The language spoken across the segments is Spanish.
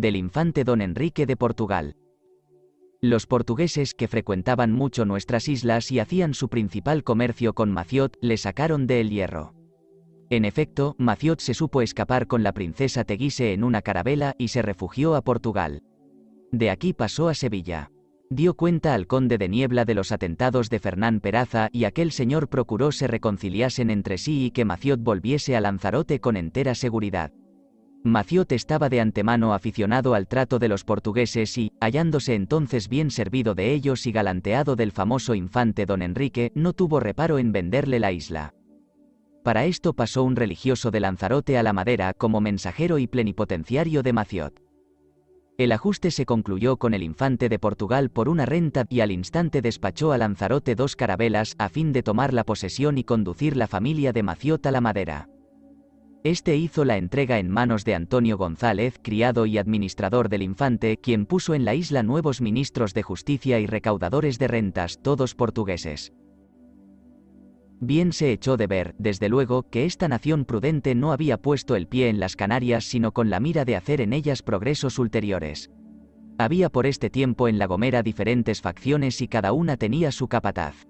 del infante don Enrique de Portugal. Los portugueses que frecuentaban mucho nuestras islas y hacían su principal comercio con Maciot, le sacaron de El Hierro. En efecto, Maciot se supo escapar con la princesa Teguise en una carabela y se refugió a Portugal. De aquí pasó a Sevilla. Dio cuenta al conde de Niebla de los atentados de Fernán Peraza y aquel señor procuró se reconciliasen entre sí y que Maciot volviese a Lanzarote con entera seguridad. Maciot estaba de antemano aficionado al trato de los portugueses y, hallándose entonces bien servido de ellos y galanteado del famoso infante don Enrique, no tuvo reparo en venderle la isla. Para esto pasó un religioso de Lanzarote a la Madera como mensajero y plenipotenciario de Maciot. El ajuste se concluyó con el infante de Portugal por una renta y al instante despachó a Lanzarote 2 carabelas a fin de tomar la posesión y conducir la familia de Maciot a la Madera. Este hizo la entrega en manos de Antonio González, criado y administrador del infante, quien puso en la isla nuevos ministros de justicia y recaudadores de rentas, todos portugueses. Bien se echó de ver, desde luego, que esta nación prudente no había puesto el pie en las Canarias sino con la mira de hacer en ellas progresos ulteriores. Había por este tiempo en La Gomera diferentes facciones y cada una tenía su capataz.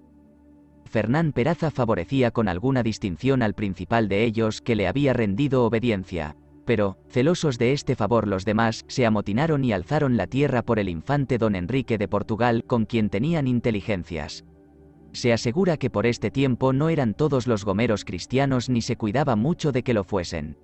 Fernán Peraza favorecía con alguna distinción al principal de ellos que le había rendido obediencia, pero, celosos de este favor los demás, se amotinaron y alzaron la tierra por el infante don Enrique de Portugal con quien tenían inteligencias. Se asegura que por este tiempo no eran todos los gomeros cristianos ni se cuidaba mucho de que lo fuesen.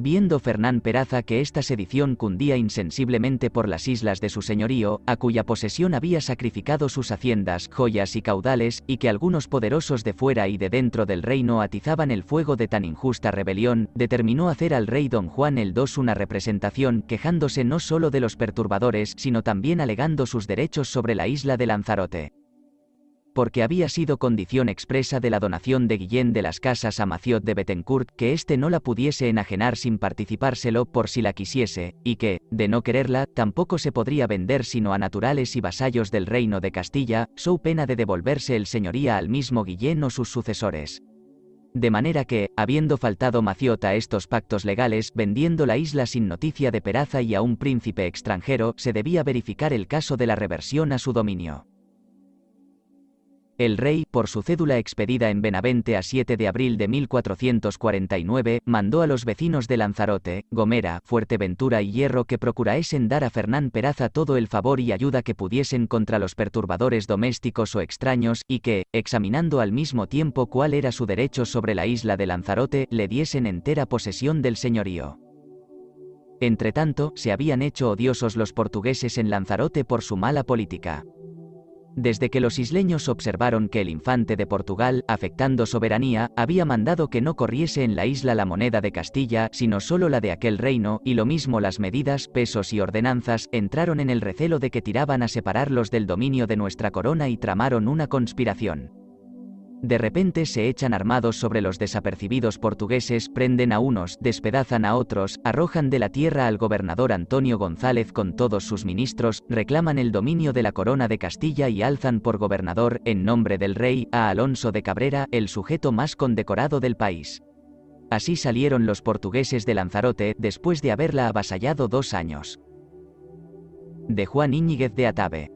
Viendo Fernán Peraza que esta sedición cundía insensiblemente por las islas de su señorío, a cuya posesión había sacrificado sus haciendas, joyas y caudales, y que algunos poderosos de fuera y de dentro del reino atizaban el fuego de tan injusta rebelión, determinó hacer al rey don Juan el II una representación, quejándose no solo de los perturbadores, sino también alegando sus derechos sobre la isla de Lanzarote. Porque había sido condición expresa de la donación de Guillén de las Casas a Maciot de Bethencourt que éste no la pudiese enajenar sin participárselo por si la quisiese, y que, de no quererla, tampoco se podría vender sino a naturales y vasallos del reino de Castilla, so pena de devolverse el señoría al mismo Guillén o sus sucesores. De manera que, habiendo faltado Maciot a estos pactos legales, vendiendo la isla sin noticia de Peraza y a un príncipe extranjero, se debía verificar el caso de la reversión a su dominio. El rey, por su cédula expedida en Benavente a 7 de abril de 1449, mandó a los vecinos de Lanzarote, Gomera, Fuerteventura y Hierro que procurasen dar a Fernán Peraza todo el favor y ayuda que pudiesen contra los perturbadores domésticos o extraños, y que, examinando al mismo tiempo cuál era su derecho sobre la isla de Lanzarote, le diesen entera posesión del señorío. Entretanto, se habían hecho odiosos los portugueses en Lanzarote por su mala política. Desde que los isleños observaron que el infante de Portugal, afectando soberanía, había mandado que no corriese en la isla la moneda de Castilla, sino solo la de aquel reino, y lo mismo las medidas, pesos y ordenanzas, entraron en el recelo de que tiraban a separarlos del dominio de nuestra corona y tramaron una conspiración. De repente se echan armados sobre los desapercibidos portugueses, prenden a unos, despedazan a otros, arrojan de la tierra al gobernador Antonio González con todos sus ministros, reclaman el dominio de la corona de Castilla y alzan por gobernador, en nombre del rey, a Alonso de Cabrera, el sujeto más condecorado del país. Así salieron los portugueses de Lanzarote, después de haberla avasallado 2 años. De Juan Íñiguez de Atabe.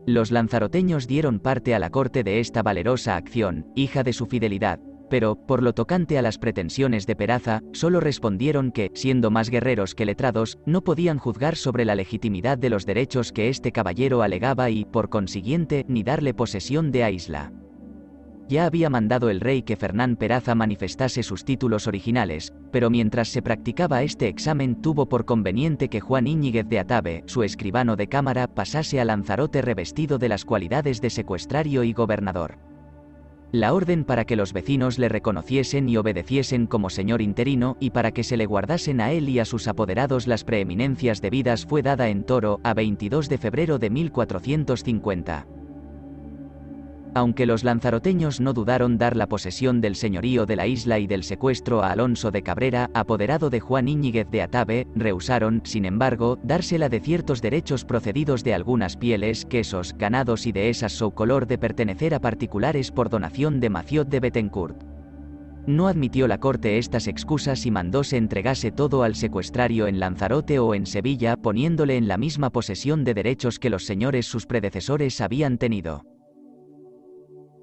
Los lanzaroteños dieron parte a la corte de esta valerosa acción, hija de su fidelidad, pero, por lo tocante a las pretensiones de Peraza, solo respondieron que, siendo más guerreros que letrados, no podían juzgar sobre la legitimidad de los derechos que este caballero alegaba y, por consiguiente, ni darle posesión de a isla. Ya había mandado el rey que Fernán Peraza manifestase sus títulos originales, pero mientras se practicaba este examen tuvo por conveniente que Juan Íñiguez de Atabe, su escribano de cámara, pasase a Lanzarote revestido de las cualidades de secuestrario y gobernador. La orden para que los vecinos le reconociesen y obedeciesen como señor interino, y para que se le guardasen a él y a sus apoderados las preeminencias debidas fue dada en Toro, a 22 de febrero de 1450. Aunque los lanzaroteños no dudaron dar la posesión del señorío de la isla y del secuestro a Alonso de Cabrera, apoderado de Juan Íñiguez de Atabe, rehusaron, sin embargo, dársela de ciertos derechos procedidos de algunas pieles, quesos, ganados y dehesas su color de pertenecer a particulares por donación de Maciot de Bethencourt. No admitió la corte estas excusas y mandó se entregase todo al secuestrario en Lanzarote o en Sevilla, poniéndole en la misma posesión de derechos que los señores sus predecesores habían tenido.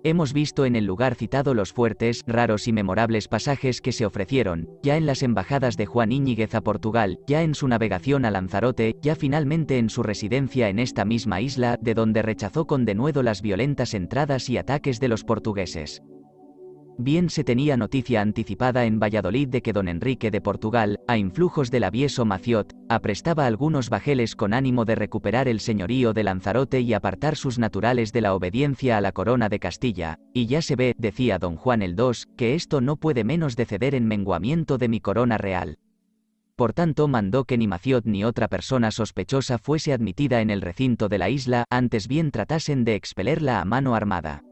Hemos visto en el lugar citado los fuertes, raros y memorables pasajes que se ofrecieron, ya en las embajadas de Juan Íñiguez a Portugal, ya en su navegación a Lanzarote, ya finalmente en su residencia en esta misma isla, de donde rechazó con denuedo las violentas entradas y ataques de los portugueses. Bien se tenía noticia anticipada en Valladolid de que don Enrique de Portugal, a influjos del avieso Maciot, aprestaba algunos bajeles con ánimo de recuperar el señorío de Lanzarote y apartar sus naturales de la obediencia a la corona de Castilla, y ya se ve, decía don Juan el II, que esto no puede menos de ceder en menguamiento de mi corona real. Por tanto mandó que ni Maciot ni otra persona sospechosa fuese admitida en el recinto de la isla, antes bien tratasen de expelerla a mano armada.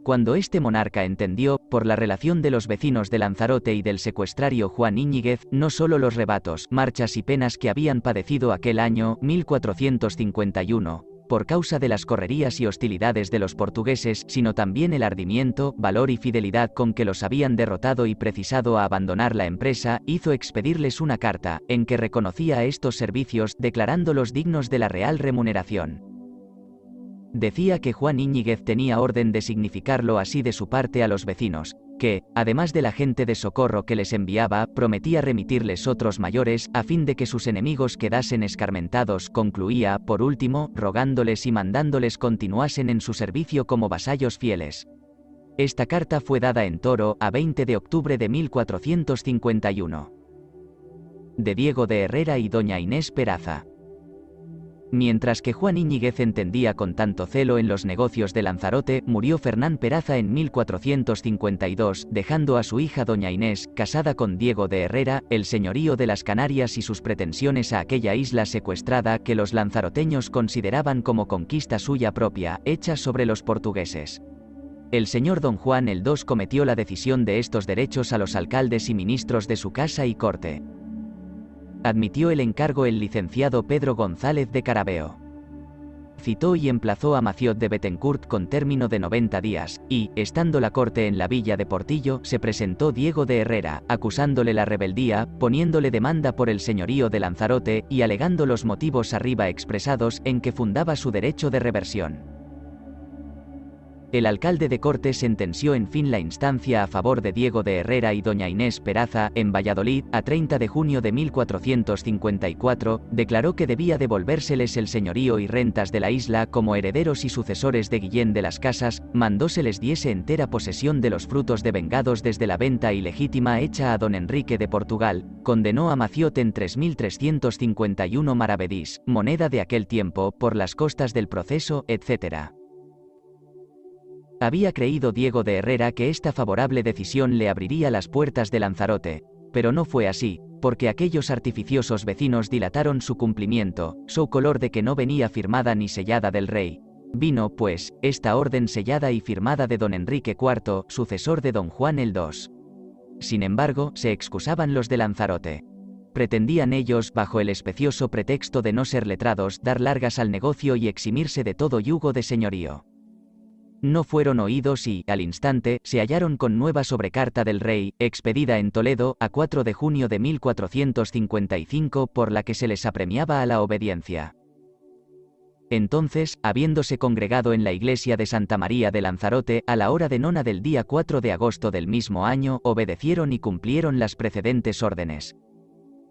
Cuando este monarca entendió, por la relación de los vecinos de Lanzarote y del secuestrario Juan Íñiguez, no solo los rebatos, marchas y penas que habían padecido aquel año 1451, por causa de las correrías y hostilidades de los portugueses, sino también el ardimiento, valor y fidelidad con que los habían derrotado y precisado a abandonar la empresa, hizo expedirles una carta, en que reconocía estos servicios, declarándolos dignos de la real remuneración. Decía que Juan Íñiguez tenía orden de significarlo así de su parte a los vecinos, que, además de la gente de socorro que les enviaba, prometía remitirles otros mayores, a fin de que sus enemigos quedasen escarmentados, concluía, por último, rogándoles y mandándoles continuasen en su servicio como vasallos fieles. Esta carta fue dada en Toro, a 20 de octubre de 1451. De Diego de Herrera y doña Inés Peraza. Mientras que Juan Íñiguez entendía con tanto celo en los negocios de Lanzarote, murió Fernán Peraza en 1452, dejando a su hija doña Inés, casada con Diego de Herrera, el señorío de las Canarias y sus pretensiones a aquella isla secuestrada que los lanzaroteños consideraban como conquista suya propia, hecha sobre los portugueses. El señor don Juan el II cometió la decisión de estos derechos a los alcaldes y ministros de su casa y corte. Admitió el encargo el licenciado Pedro González de Carabeo. Citó y emplazó a Maciot de Bethencourt con término de 90 días, y, estando la corte en la villa de Portillo, se presentó Diego de Herrera, acusándole la rebeldía, poniéndole demanda por el señorío de Lanzarote, y alegando los motivos arriba expresados, en que fundaba su derecho de reversión. El alcalde de Cortes sentenció en fin la instancia a favor de Diego de Herrera y doña Inés Peraza, en Valladolid, a 30 de junio de 1454, declaró que debía devolvérseles el señorío y rentas de la isla como herederos y sucesores de Guillén de las Casas, mandó se les diese entera posesión de los frutos devengados desde la venta ilegítima hecha a don Enrique de Portugal, condenó a Maciot en 3.351 maravedís, moneda de aquel tiempo, por las costas del proceso, etc. Había creído Diego de Herrera que esta favorable decisión le abriría las puertas de Lanzarote, pero no fue así, porque aquellos artificiosos vecinos dilataron su cumplimiento, so color de que no venía firmada ni sellada del rey. Vino, pues, esta orden sellada y firmada de don Enrique IV, sucesor de don Juan el II. Sin embargo, se excusaban los de Lanzarote. Pretendían ellos, bajo el especioso pretexto de no ser letrados, dar largas al negocio y eximirse de todo yugo de señorío. No fueron oídos y, al instante, se hallaron con nueva sobrecarta del rey, expedida en Toledo, a 4 de junio de 1455, por la que se les apremiaba a la obediencia. Entonces, habiéndose congregado en la iglesia de Santa María de Lanzarote, a la hora de nona del día 4 de agosto del mismo año, obedecieron y cumplieron las precedentes órdenes.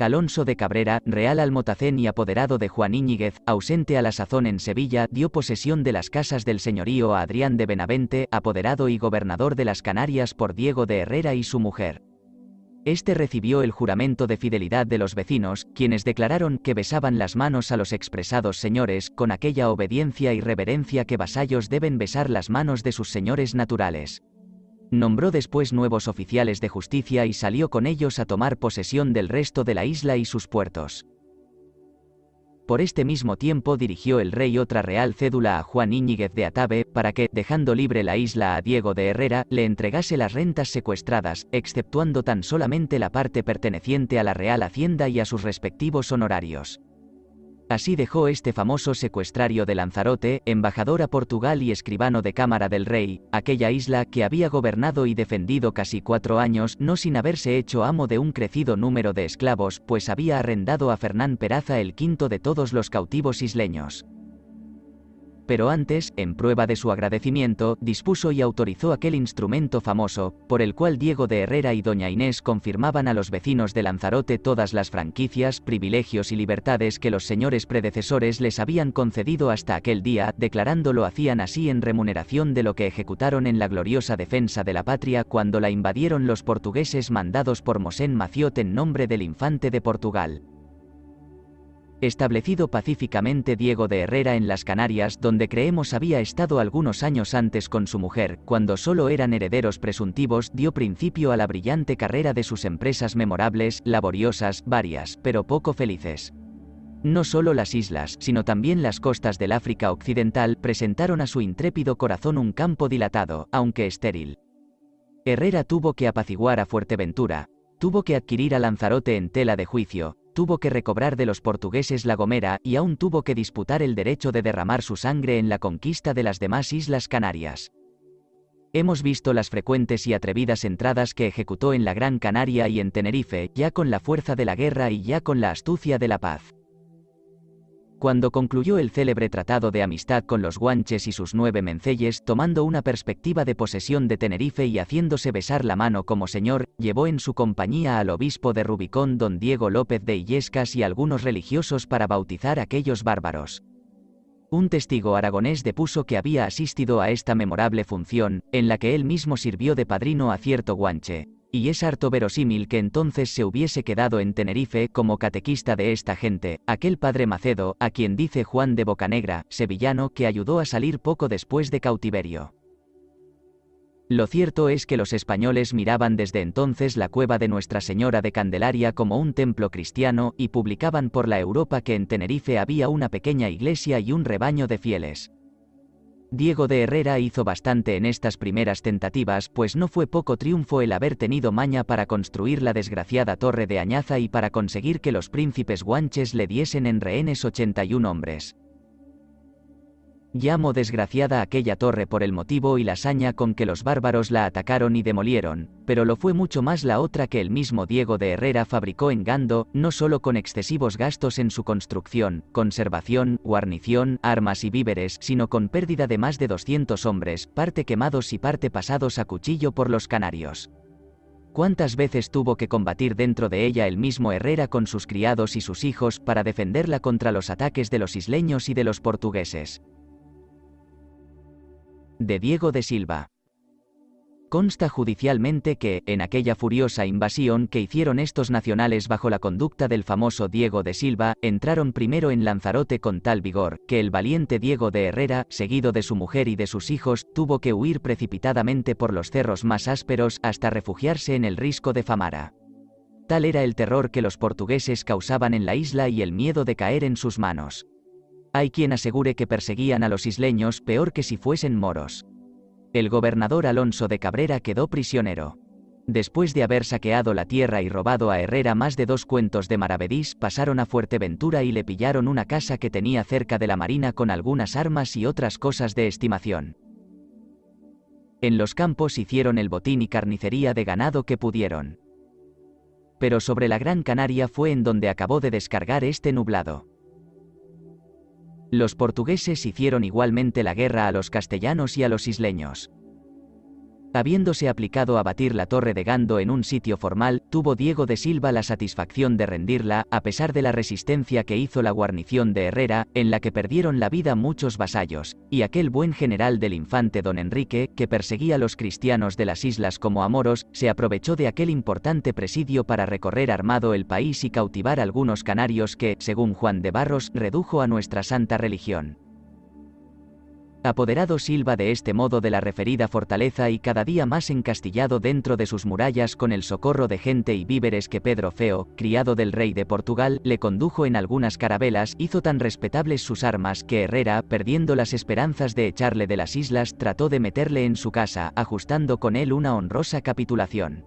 Alonso de Cabrera, real almotacén y apoderado de Juan Íñiguez, ausente a la sazón en Sevilla, dio posesión de las casas del señorío a Adrián de Benavente, apoderado y gobernador de las Canarias por Diego de Herrera y su mujer. Este recibió el juramento de fidelidad de los vecinos, quienes declararon que besaban las manos a los expresados señores, con aquella obediencia y reverencia que vasallos deben besar las manos de sus señores naturales. Nombró después nuevos oficiales de justicia y salió con ellos a tomar posesión del resto de la isla y sus puertos. Por este mismo tiempo dirigió el rey otra real cédula a Juan Íñiguez de Atabe, para que, dejando libre la isla a Diego de Herrera, le entregase las rentas secuestradas, exceptuando tan solamente la parte perteneciente a la Real Hacienda y a sus respectivos honorarios. Así dejó este famoso secuestrario de Lanzarote, embajador a Portugal y escribano de Cámara del Rey, aquella isla que había gobernado y defendido casi 4 años, no sin haberse hecho amo de un crecido número de esclavos, pues había arrendado a Fernán Peraza el quinto de todos los cautivos isleños. Pero antes, en prueba de su agradecimiento, dispuso y autorizó aquel instrumento famoso, por el cual Diego de Herrera y doña Inés confirmaban a los vecinos de Lanzarote todas las franquicias, privilegios y libertades que los señores predecesores les habían concedido hasta aquel día, declarando lo hacían así en remuneración de lo que ejecutaron en la gloriosa defensa de la patria cuando la invadieron los portugueses mandados por Mosén Maciot en nombre del infante de Portugal. Establecido pacíficamente Diego de Herrera en las Canarias, donde creemos había estado algunos años antes con su mujer, cuando solo eran herederos presuntivos, dio principio a la brillante carrera de sus empresas memorables, laboriosas, varias, pero poco felices. No solo las islas, sino también las costas del África Occidental, presentaron a su intrépido corazón un campo dilatado, aunque estéril. Herrera tuvo que apaciguar a Fuerteventura, tuvo que adquirir a Lanzarote en tela de juicio, tuvo que recobrar de los portugueses La Gomera y aún tuvo que disputar el derecho de derramar su sangre en la conquista de las demás Islas Canarias. Hemos visto las frecuentes y atrevidas entradas que ejecutó en la Gran Canaria y en Tenerife, ya con la fuerza de la guerra y ya con la astucia de la paz. Cuando concluyó el célebre tratado de amistad con los guanches y sus 9 menceyes, tomando una perspectiva de posesión de Tenerife y haciéndose besar la mano como señor, llevó en su compañía al obispo de Rubicón don Diego López de Illescas y algunos religiosos para bautizar a aquellos bárbaros. Un testigo aragonés depuso que había asistido a esta memorable función, en la que él mismo sirvió de padrino a cierto guanche. Y es harto verosímil que entonces se hubiese quedado en Tenerife como catequista de esta gente, aquel padre Macedo, a quien dice Juan de Bocanegra, sevillano, que ayudó a salir poco después de cautiverio. Lo cierto es que los españoles miraban desde entonces la cueva de Nuestra Señora de Candelaria como un templo cristiano, y publicaban por la Europa que en Tenerife había una pequeña iglesia y un rebaño de fieles. Diego de Herrera hizo bastante en estas primeras tentativas, pues no fue poco triunfo el haber tenido maña para construir la desgraciada torre de Añaza y para conseguir que los príncipes guanches le diesen en rehenes 81 hombres. Llamo desgraciada aquella torre por el motivo y la saña con que los bárbaros la atacaron y demolieron, pero lo fue mucho más la otra que el mismo Diego de Herrera fabricó en Gando, no solo con excesivos gastos en su construcción, conservación, guarnición, armas y víveres, sino con pérdida de más de 200 hombres, parte quemados y parte pasados a cuchillo por los canarios. ¿Cuántas veces tuvo que combatir dentro de ella el mismo Herrera con sus criados y sus hijos para defenderla contra los ataques de los isleños y de los portugueses? De Diego de Silva. Consta judicialmente que, en aquella furiosa invasión que hicieron estos nacionales bajo la conducta del famoso Diego de Silva, entraron primero en Lanzarote con tal vigor, que el valiente Diego de Herrera, seguido de su mujer y de sus hijos, tuvo que huir precipitadamente por los cerros más ásperos hasta refugiarse en el risco de Famara. Tal era el terror que los portugueses causaban en la isla y el miedo de caer en sus manos. Hay quien asegure que perseguían a los isleños peor que si fuesen moros. El gobernador Alonso de Cabrera quedó prisionero. Después de haber saqueado la tierra y robado a Herrera más de 2 cuentos de maravedís, pasaron a Fuerteventura y le pillaron una casa que tenía cerca de la marina con algunas armas y otras cosas de estimación. En los campos hicieron el botín y carnicería de ganado que pudieron. Pero sobre la Gran Canaria fue en donde acabó de descargar este nublado. Los portugueses hicieron igualmente la guerra a los castellanos y a los isleños. Habiéndose aplicado a batir la torre de Gando en un sitio formal, tuvo Diego de Silva la satisfacción de rendirla, a pesar de la resistencia que hizo la guarnición de Herrera, en la que perdieron la vida muchos vasallos, y aquel buen general del infante don Enrique, que perseguía a los cristianos de las islas como a moros, se aprovechó de aquel importante presidio para recorrer armado el país y cautivar algunos canarios que, según Juan de Barros, redujo a nuestra santa religión. Apoderado Silva de este modo de la referida fortaleza y cada día más encastillado dentro de sus murallas con el socorro de gente y víveres que Pedro Feo, criado del rey de Portugal, le condujo en algunas carabelas, hizo tan respetables sus armas que Herrera, perdiendo las esperanzas de echarle de las islas, trató de meterle en su casa, ajustando con él una honrosa capitulación.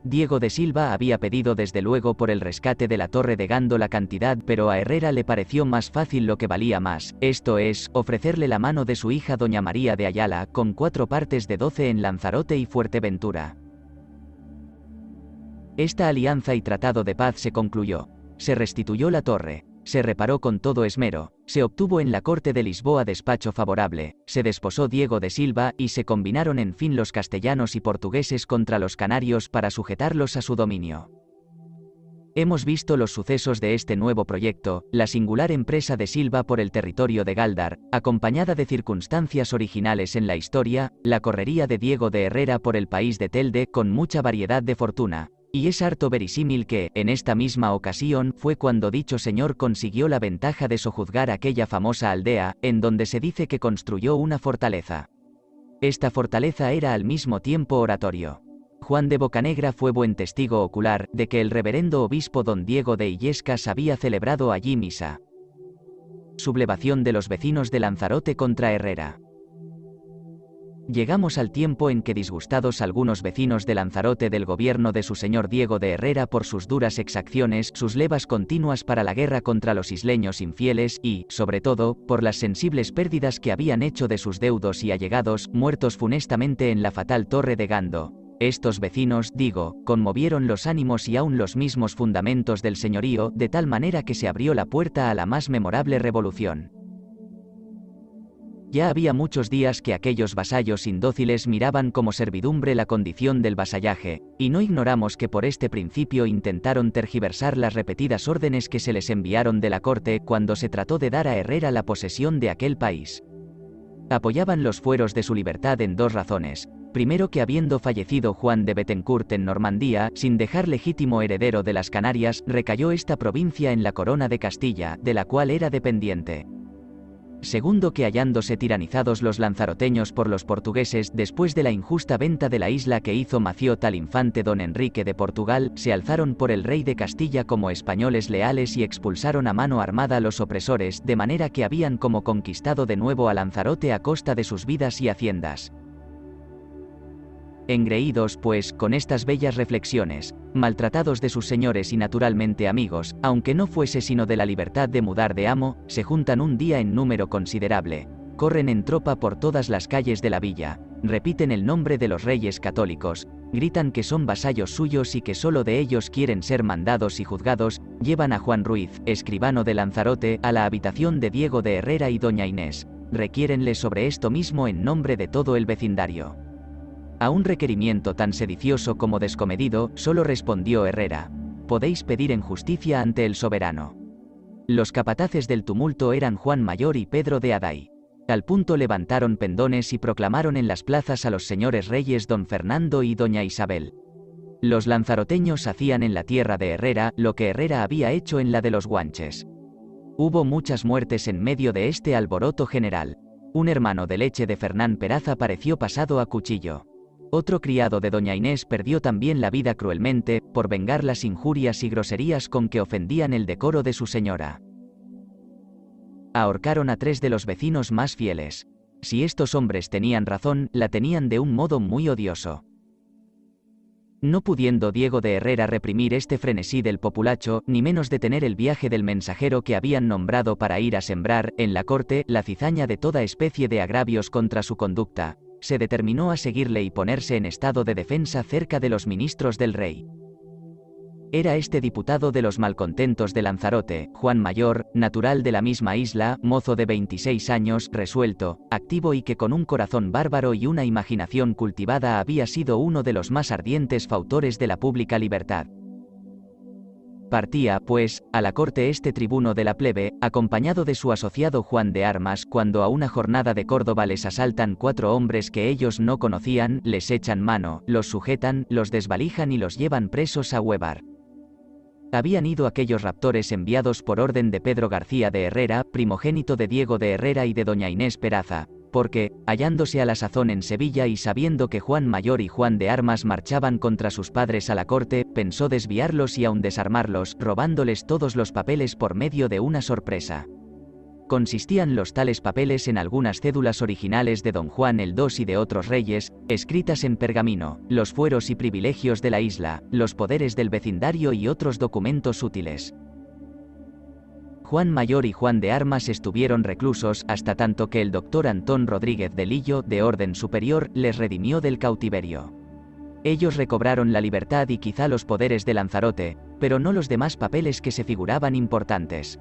Diego de Silva había pedido desde luego por el rescate de la Torre de Gando la cantidad, pero a Herrera le pareció más fácil lo que valía más, esto es, ofrecerle la mano de su hija doña María de Ayala, con 4 partes de 12 en Lanzarote y Fuerteventura. Esta alianza y tratado de paz se concluyó. Se restituyó la torre, se reparó con todo esmero, se obtuvo en la corte de Lisboa despacho favorable, se desposó Diego de Silva y se combinaron en fin los castellanos y portugueses contra los canarios para sujetarlos a su dominio. Hemos visto los sucesos de este nuevo proyecto, la singular empresa de Silva por el territorio de Gáldar, acompañada de circunstancias originales en la historia, la correría de Diego de Herrera por el país de Telde con mucha variedad de fortuna. Y es harto verisímil que, en esta misma ocasión, fue cuando dicho señor consiguió la ventaja de sojuzgar aquella famosa aldea, en donde se dice que construyó una fortaleza. Esta fortaleza era al mismo tiempo oratorio. Juan de Bocanegra fue buen testigo ocular de que el reverendo obispo don Diego de Illescas había celebrado allí misa. Sublevación de los vecinos de Lanzarote contra Herrera. Llegamos al tiempo en que, disgustados algunos vecinos de Lanzarote del gobierno de su señor Diego de Herrera por sus duras exacciones, sus levas continuas para la guerra contra los isleños infieles y, sobre todo, por las sensibles pérdidas que habían hecho de sus deudos y allegados, muertos funestamente en la fatal Torre de Gando, estos vecinos, digo, conmovieron los ánimos y aun los mismos fundamentos del señorío, de tal manera que se abrió la puerta a la más memorable revolución. Ya había muchos días que aquellos vasallos indóciles miraban como servidumbre la condición del vasallaje, y no ignoramos que por este principio intentaron tergiversar las repetidas órdenes que se les enviaron de la corte cuando se trató de dar a Herrera la posesión de aquel país. Apoyaban los fueros de su libertad en 2 razones. Primero, que habiendo fallecido Juan de Bethencourt en Normandía, sin dejar legítimo heredero de las Canarias, recayó esta provincia en la corona de Castilla, de la cual era dependiente. Segundo, que hallándose tiranizados los lanzaroteños por los portugueses después de la injusta venta de la isla que hizo Maciot al infante don Enrique de Portugal, se alzaron por el rey de Castilla como españoles leales y expulsaron a mano armada a los opresores, de manera que habían como conquistado de nuevo a Lanzarote a costa de sus vidas y haciendas. Engreídos, pues, con estas bellas reflexiones, maltratados de sus señores y naturalmente amigos, aunque no fuese sino de la libertad de mudar de amo, se juntan un día en número considerable, corren en tropa por todas las calles de la villa, repiten el nombre de los reyes católicos, gritan que son vasallos suyos y que solo de ellos quieren ser mandados y juzgados, llevan a Juan Ruiz, escribano de Lanzarote, a la habitación de Diego de Herrera y doña Inés, requiérenle sobre esto mismo en nombre de todo el vecindario. A un requerimiento tan sedicioso como descomedido, solo respondió Herrera: podéis pedir en justicia ante el soberano. Los capataces del tumulto eran Juan Mayor y Pedro de Aday. Al punto levantaron pendones y proclamaron en las plazas a los señores reyes don Fernando y doña Isabel. Los lanzaroteños hacían en la tierra de Herrera lo que Herrera había hecho en la de los Guanches. Hubo muchas muertes en medio de este alboroto general. Un hermano de leche de Fernán Peraza pareció pasado a cuchillo. Otro criado de doña Inés perdió también la vida cruelmente, por vengar las injurias y groserías con que ofendían el decoro de su señora. Ahorcaron a 3 de los vecinos más fieles. Si estos hombres tenían razón, la tenían de un modo muy odioso. No pudiendo Diego de Herrera reprimir este frenesí del populacho, ni menos detener el viaje del mensajero que habían nombrado para ir a sembrar, en la corte, la cizaña de toda especie de agravios contra su conducta, se determinó a seguirle y ponerse en estado de defensa cerca de los ministros del rey. Era este diputado de los malcontentos de Lanzarote, Juan Mayor, natural de la misma isla, mozo de 26 años, resuelto, activo y que con un corazón bárbaro y una imaginación cultivada había sido uno de los más ardientes fautores de la pública libertad. Partía, pues, a la corte este tribuno de la plebe, acompañado de su asociado Juan de Armas, cuando a una jornada de Córdoba les asaltan 4 hombres que ellos no conocían, les echan mano, los sujetan, los desvalijan y los llevan presos a Huevar. Habían ido aquellos raptores enviados por orden de Pedro García de Herrera, primogénito de Diego de Herrera y de doña Inés Peraza, porque, hallándose a la sazón en Sevilla y sabiendo que Juan Mayor y Juan de Armas marchaban contra sus padres a la corte, pensó desviarlos y aun desarmarlos, robándoles todos los papeles por medio de una sorpresa. Consistían los tales papeles en algunas cédulas originales de don Juan el II y de otros reyes, escritas en pergamino, los fueros y privilegios de la isla, los poderes del vecindario y otros documentos útiles. Juan Mayor y Juan de Armas estuvieron reclusos hasta tanto que el doctor Antón Rodríguez de Lillo, de orden superior, les redimió del cautiverio. Ellos recobraron la libertad y quizá los poderes de Lanzarote, pero no los demás papeles que se figuraban importantes.